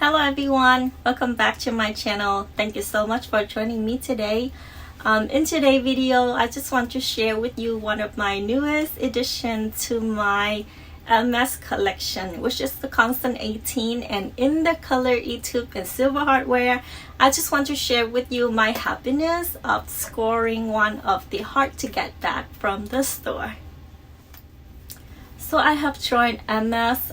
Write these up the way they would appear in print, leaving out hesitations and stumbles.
Hello everyone, welcome back to my channel. Thank you so much for joining me today. In today's video, I just want to share with you one of my newest addition to my Hermes collection, which is the Constance 18, and in the color E2 and silver hardware. I just want to share with you my happiness of scoring one of the hard to get bag from the store. So I have joined Hermes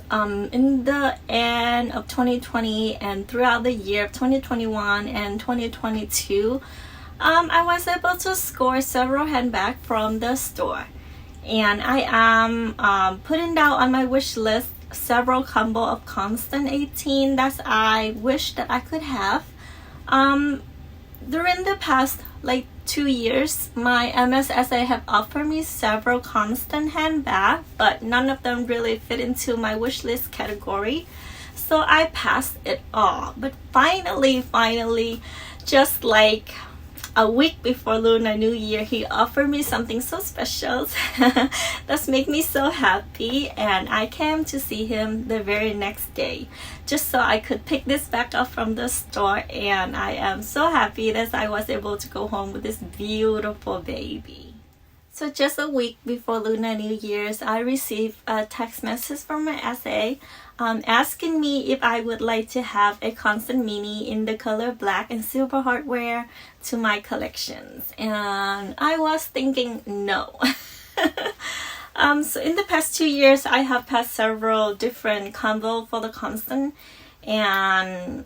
in the end of 2020 and throughout the year of 2021 and 2022. I was able to score several handbags from the store, and I am putting down on my wish list several combo of Constance 18 that I wish that I could have. During the past 2 years, my MSSA have offered me several Constance handbags, but none of them really fit into my wish list category, so I passed it all. But finally, just like a week before Lunar New Year, he offered me something so special that's made me so happy, and I came to see him the very next day just so I could pick this back up from the store, and I am so happy that I was able to go home with this beautiful baby. So just a week before Lunar New Year's, I received a text message from my SA asking me if I would like to have a Constance mini in the color black and silver hardware to my collections, and I was thinking no. So in the past 2 years, I have passed several different combo for the Constance, and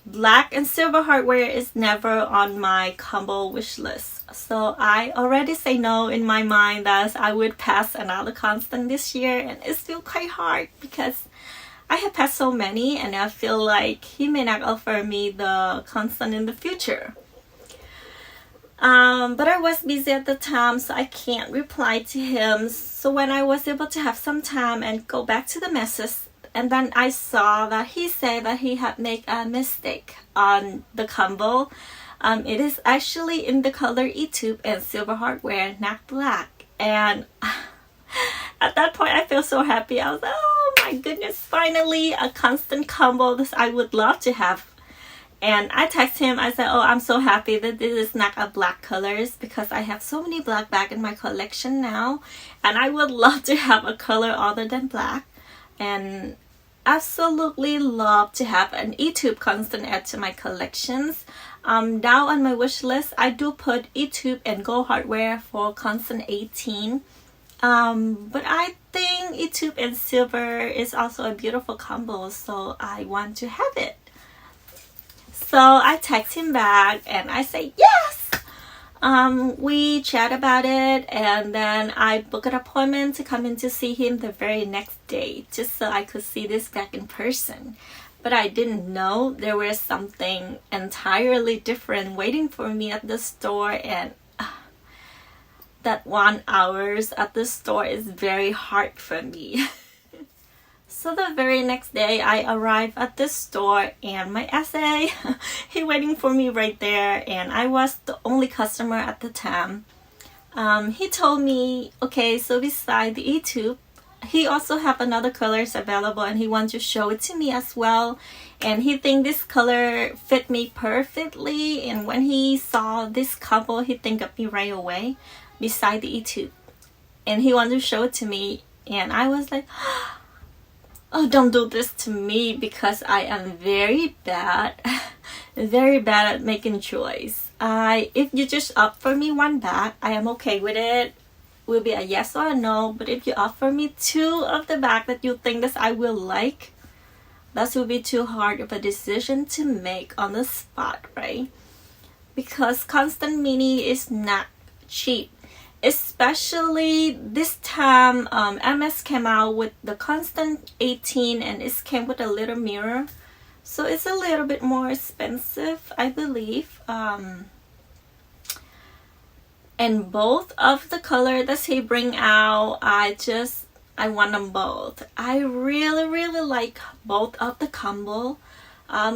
black and silver hardware is never on my combo wish list. So I already say no in my mind that I would pass another Constance this year, and it's still quite hard because I have passed so many, and I feel like he may not offer me the Constance in the future. But I was busy at the time, so I can't reply to him. So when I was able to have some time and go back to the message, and then I saw that he said that he had made a mistake on the combo. It is actually in the color E2 and silver hardware, not black. And at that point, I feel so happy. I was like, oh my goodness, finally a Constance combo that I would love to have. And I texted him, I said, oh, I'm so happy that this is not a black colors, because I have so many black bags in my collection now, and I would love to have a color other than black. And absolutely love to have an E2 Constance add to my collections. Down on my wish list, I do put E2 and gold hardware for Constance 18. But I think E2 and silver is also a beautiful combo, so I want to have it. So I text him back and I say yes. We chat about it, and then I book an appointment to come in to see him the very next day, just so I could see this back in person. But I didn't know there was something entirely different waiting for me at the store, and that 1 hour at the store is very hard for me. So the very next day, I arrived at the store, and my SA, he waiting for me right there, and I was the only customer at the time. He told me, okay, so beside the E2, he also have another colors available, and he wants to show it to me as well. And he think this color fit me perfectly, and when he saw this couple, he think of me right away beside the E2, and he wanted to show it to me. And I was like, oh, don't do this to me, because I am very bad at making choice. If you just offer me one bag, I am okay with it. Will be a yes or a no. But if you offer me 2 of the bag that you think that I will like, that will be too hard of a decision to make on the spot, right? Because Constance mini is not cheap. Especially this time, MS came out with the Constance 18, and it came with a little mirror, so it's a little bit more expensive, I believe. And both of the color that he bring out, I want them both. I really like both of the combo.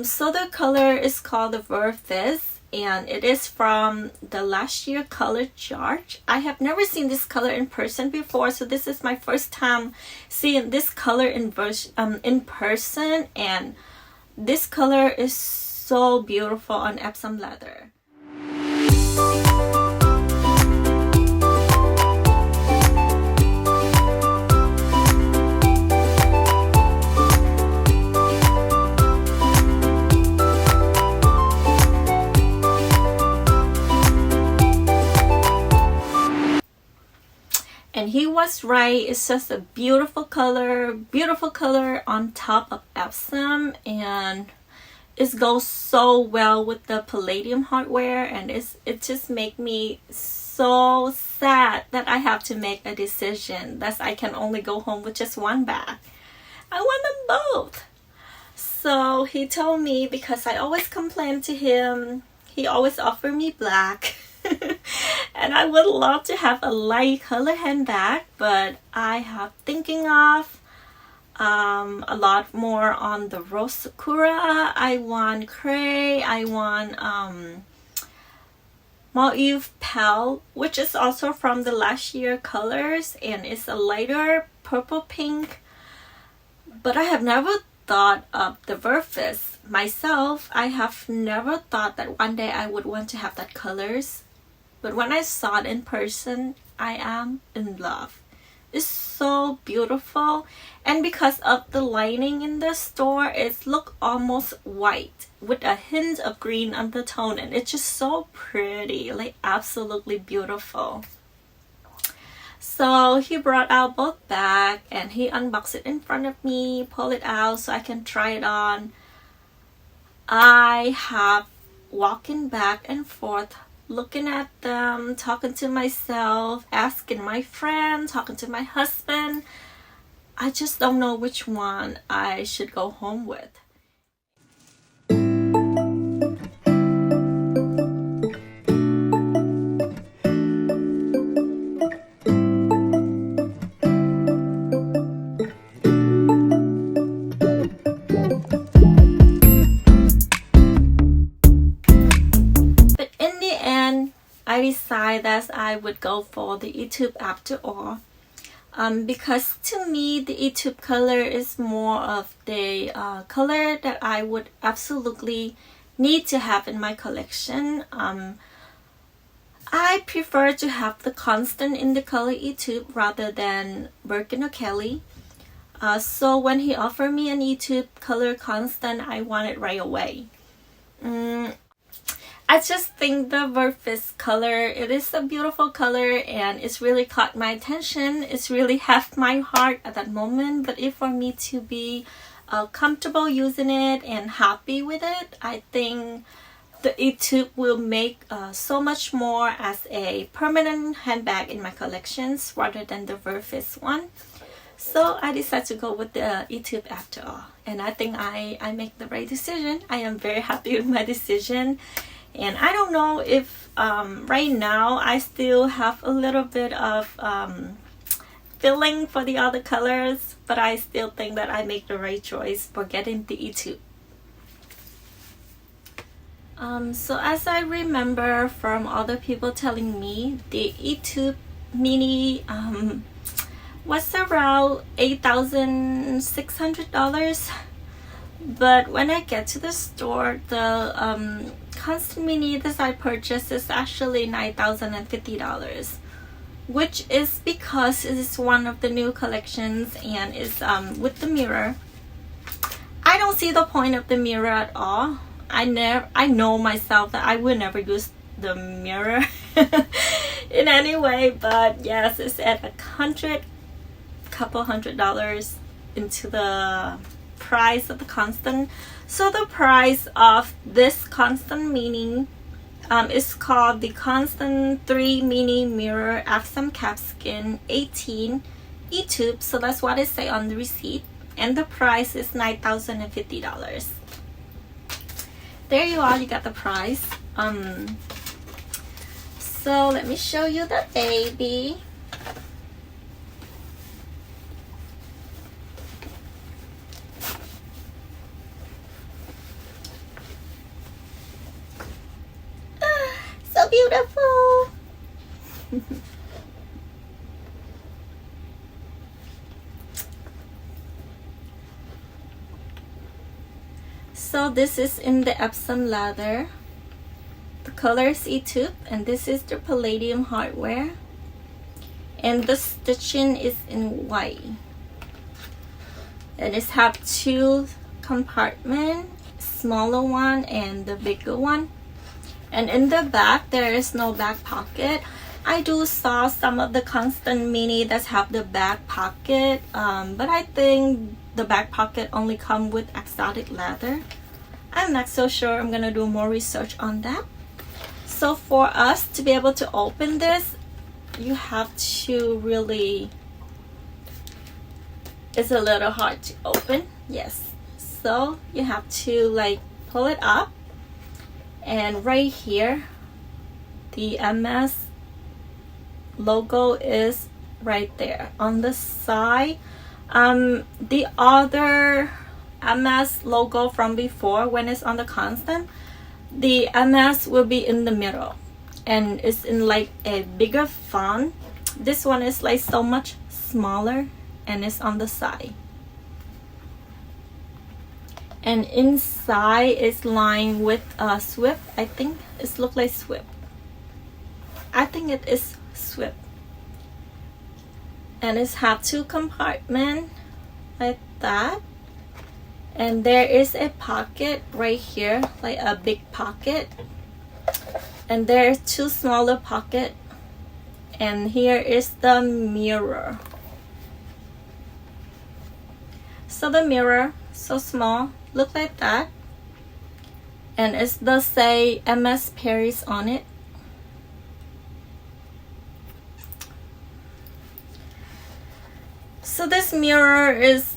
So the color is called the Verfis, and it is from the last year color chart. I have never seen this color in person before, so this is my first time seeing this color in person, and this color is so beautiful on Epsom leather. And he was right. It's just a beautiful color on top of Epsom, and it goes so well with the palladium hardware, and it just make me so sad that I have to make a decision that I can only go home with just one bag. I want them both. So he told me, because I always complain to him, he always offer me black. And I would love to have a light color handbag, but I have thinking of a lot more on the rose sakura. I want cray. I want mauve pale, which is also from the last year colors, and it's a lighter purple pink. But I have never thought of the Verfis myself. I have never thought that one day I would want to have that colors. But when I saw it in person, I am in love. It's so beautiful, and because of the lining in the store, it look almost white with a hint of green undertone, and it's just so pretty, like absolutely beautiful. So he brought out both bags, and he unboxed it in front of me, pulled it out so I can try it on. I have walking back and forth, looking at them, talking to myself, asking my friend, talking to my husband. I just don't know which one I should go home with. I decided that I would go for the eTube after all, because to me the eTube color is more of the color that I would absolutely need to have in my collection. I prefer to have the Constance in the color eTube rather than Birkin or Kelly. So when he offered me an eTube color Constance, I want it right away. I just think the Verfis color, it is a beautiful color, and it's really caught my attention. It's really have my heart at that moment. But if for me to be comfortable using it and happy with it, I think the eTube will make so much more as a permanent handbag in my collections rather than the Verfis one. So I decided to go with the eTube after all, and I think I make the right decision. I am very happy with my decision. And I don't know if right now I still have a little bit of feeling for the other colors, but I still think that I make the right choice for getting the eTube. So as I remember from other people telling me, the eTube Nini was around $8,600. But when I get to the store, the Constance Mini that I purchased is actually $9,050, which is because it is one of the new collections and is with the mirror. I don't see the point of the mirror at all. I know myself that I will never use the mirror in any way, but yes, it's at couple $100 into the price of the Constance. So the price of this Constance Mini is called the Constance 3 Mini Mirror Epsom Capskin 18 eTube. So that's what it say on the receipt, and the price is $9,050. There you are, you got the price. So let me show you the baby. So this is in the Epsom leather. The color is E-tube, and this is the palladium hardware. And the stitching is in white. And it's have two compartments, smaller one and the bigger one. And in the back there is no back pocket. I do saw some of the Constance mini that have the back pocket, but I think the back pocket only come with exotic leather. I'm not so sure. I'm gonna do more research on that. So for us to be able to open this, you have to really, it's a little hard to open. Yes, so you have to like pull it up, and right here the MS logo is right there on the side. The other MS logo from before, when it's on the Constance, the MS will be in the middle and it's in like a bigger font. This one is like so much smaller and it's on the side. And inside is lined with Swift. I think it looks like Swift. I think it is Swift. And it's have two compartments like that. And there is a pocket right here, like a big pocket. And there are two smaller pockets. And here is the mirror. So the mirror, so small, look like that. And it does say MS Paris on it. So this mirror is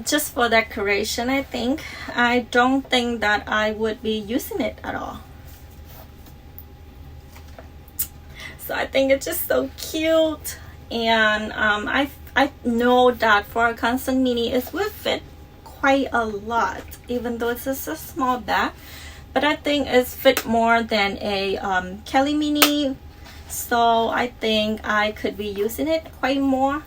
just for decoration, I think. I don't think that I would be using it at all. So I think it's just so cute. And I know that for a Constance mini, it will fit quite a lot, even though it's just a small bag. But I think it's fit more than a Kelly mini. So I think I could be using it quite more.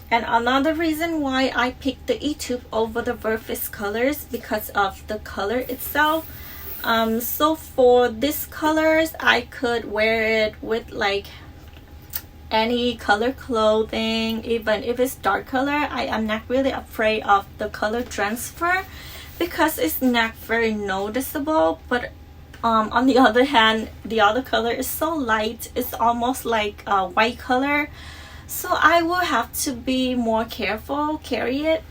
And another reason why I picked the E-tube over the Verfis colors, because of the color itself. So for these colors, I could wear it with like any color clothing. Even if it's dark color, I am not really afraid of the color transfer because it's not very noticeable. But on the other hand, the other color is so light, it's almost like a white color. So I will have to be more careful carry it.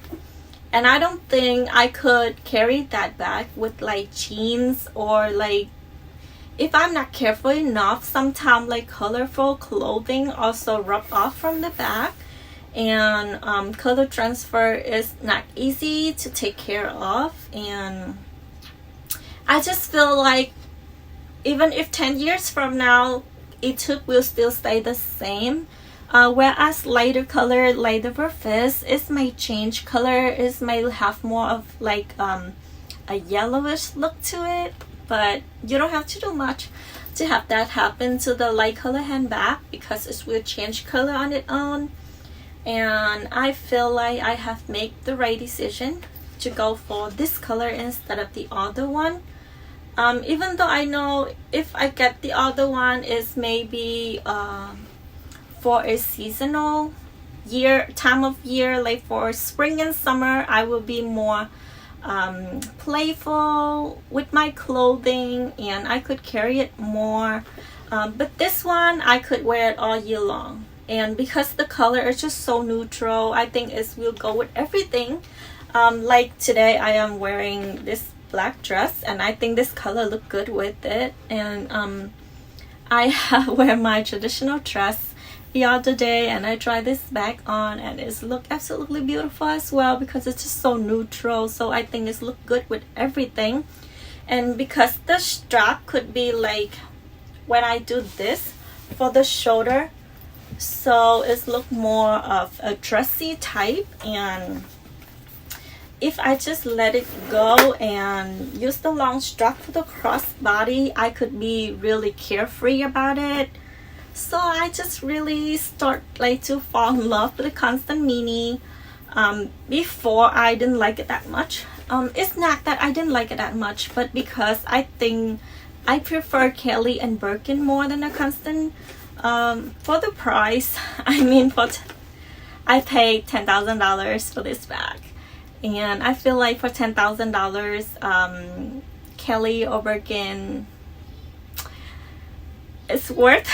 And I don't think I could carry that bag with like jeans, or like if I'm not careful enough, sometimes like colorful clothing also rub off from the bag. And color transfer is not easy to take care of. And I just feel like even if 10 years from now, E-tube will still stay the same. Whereas lighter color, lighter Verfis, it might change color. It might have more of like a yellowish look to it. But you don't have to do much to have that happen to the light color handbag, because it will change color on its own. And I feel like I have made the right decision to go for this color instead of the other one. Even though I know if I get the other one, is maybe for a seasonal time of year, like for spring and summer, I will be more playful with my clothing and I could carry it more. But this one, I could wear it all year long. And because the color is just so neutral, I think it will go with everything. Like today, I am wearing this black dress and I think this color look good with it. And I wear my traditional dress the other day and I tried this bag on and it's look absolutely beautiful as well, because it's just so neutral. So I think it's look good with everything. And because the strap could be like when I do this for the shoulder, so it's look more of a dressy type. And if I just let it go and use the long strap for the crossbody, I could be really carefree about it. So I just really start like to fall in love with the Constance Mini. Before I didn't like it that much. It's not that I didn't like it that much, but because I think I prefer Kelly and Birkin more than a Constance. For the price, I mean, I paid $10,000 for this bag, and I feel like for $10,000, Kelly or Birkin is worth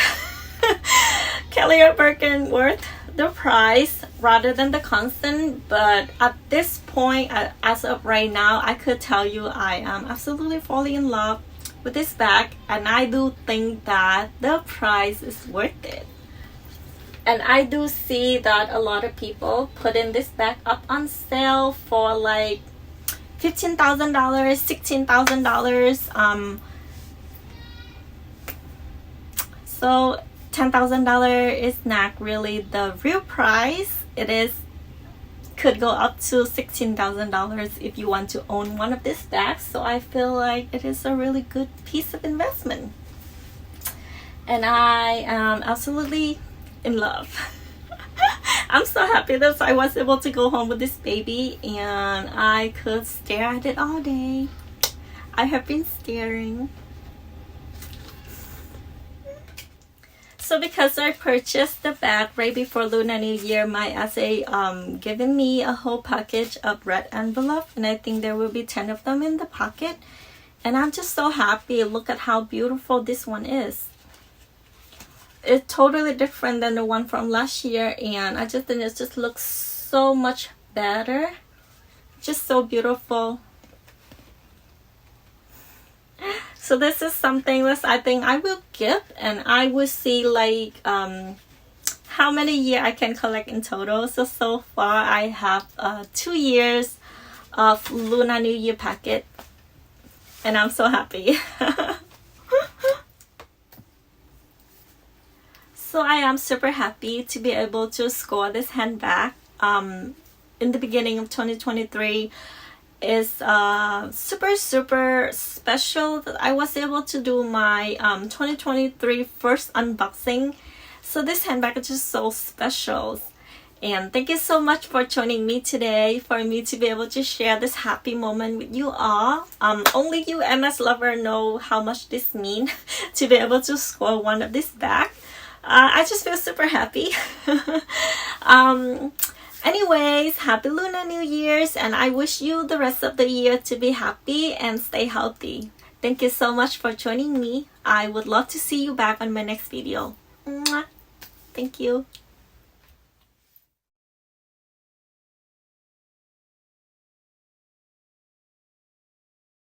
Kelly or Birkin worth the price rather than the Constance. But at this point, as of right now, I could tell you I am absolutely falling in love with this bag, and I do think that the price is worth it. And I do see that a lot of people putting this bag up on sale for like $15,000, $16,000. So $10,000 is not really the real price. Could go up to $16,000 if you want to own one of these bags. So I feel like it is a really good piece of investment, and I am absolutely in love. I'm so happy that I was able to go home with this baby, and I could stare at it all day. I have been staring. So because I purchased the bag right before Lunar New Year, my SA given me a whole package of red envelope, and I think there will be 10 of them in the pocket. And I'm just so happy. Look at how beautiful this one is. It's totally different than the one from last year, and I just think it just looks so much better. Just so beautiful. So this is something that I think I will give, and I will see like how many years I can collect in total. So far I have 2 years of Lunar New Year packet, and I'm so happy. So I am super happy to be able to score this handbag in the beginning of 2023. Is super special that I was able to do my 2023 first unboxing. So this handbag is just so special, and thank you so much for joining me today, for me to be able to share this happy moment with you all. Only you MS lover know how much this means to be able to score one of this bag. I just feel super happy. Anyways, happy Lunar New Year's, and I wish you the rest of the year to be happy and stay healthy. Thank you so much for joining me. I would love to see you back on my next video. Mwah. Thank you.